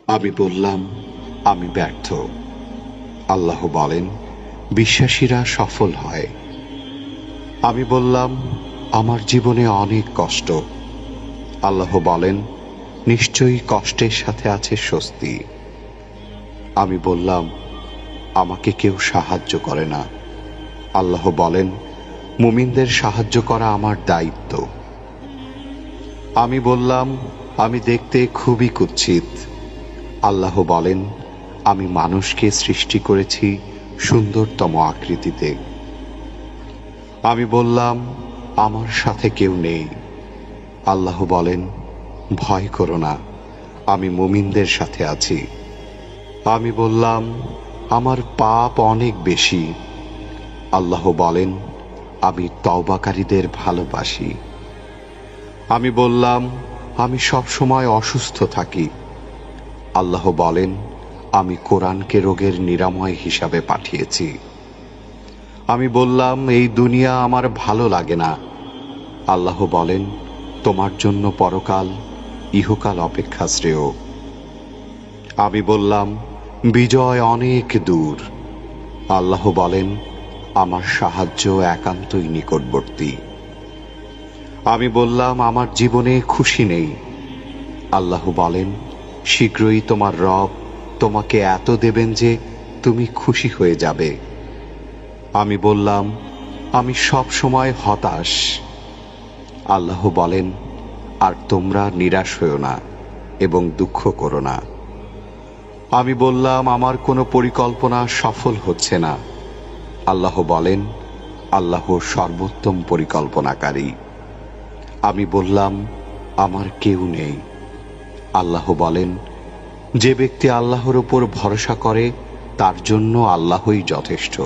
আমি বললাম, আমি ব্যর্থ। আল্লাহ বলেন, বিশ্বাসীরা সফল হয়। আমি বললাম, আমার জীবনে অনেক কষ্ট। আল্লাহ বলেন, নিশ্চয়ই কষ্টের সাথে আছে স্বস্তি। আমি বললাম, আমাকে কেউ সাহায্য করে না। আল্লাহ বলেন, মুমিনদের সাহায্য করা আমার দায়িত্ব। আমি বললাম, আমি দেখতে খুবই কুৎসিত। আল্লাহ বলেন, আমি মানুষকে সৃষ্টি করেছি সুন্দরতম আকৃতিতে। আমি বললাম, আমার সাথে কেউ নেই। আল্লাহ বলেন, ভয় করো না, আমি মুমিনদের সাথে আছি। আমি বললাম, আমার পাপ অনেক বেশি। আল্লাহ বলেন, আমি তওবাকারীদের ভালোবাসি। আমি বললাম, আমি সব সময় অসুস্থ থাকি। আল্লাহ বলেন, আমি কোরআনকে রোগের নিরাময় হিসাবে পাঠিয়েছি। আমি বললাম, এই দুনিয়া আমার ভালো লাগে না। আল্লাহ বলেন, তোমার জন্য পরকাল, ইহকাল অপেক্ষা শ্রেয়। আমি বললাম, বিজয় অনেক দূর। আল্লাহ বলেন, আমার সাহায্য একান্তই নিকটবর্তী। আমি বললাম, আমার জীবনে খুশি নেই। আল্লাহ বলেন, শীঘ্রই তোমার রব তোমাকে এত দেবেন যে তুমি খুশি হয়ে যাবে। আমি বললাম, আমি সব সময় হতাশ। আল্লাহ বলেন, আর তোমরা নিরাশ হও না এবং দুঃখ করো না। আমি বললাম, আমার কোনো পরিকল্পনা সফল হচ্ছে না। আল্লাহ বলেন, আল্লাহ সর্বোত্তম পরিকল্পনাকারী। আমি বললাম, আমার কেউ নেই। আল্লাহ বলেন, যে ব্যক্তি আল্লাহর উপর ভরসা করে তার জন্য আল্লাহই যথেষ্ট।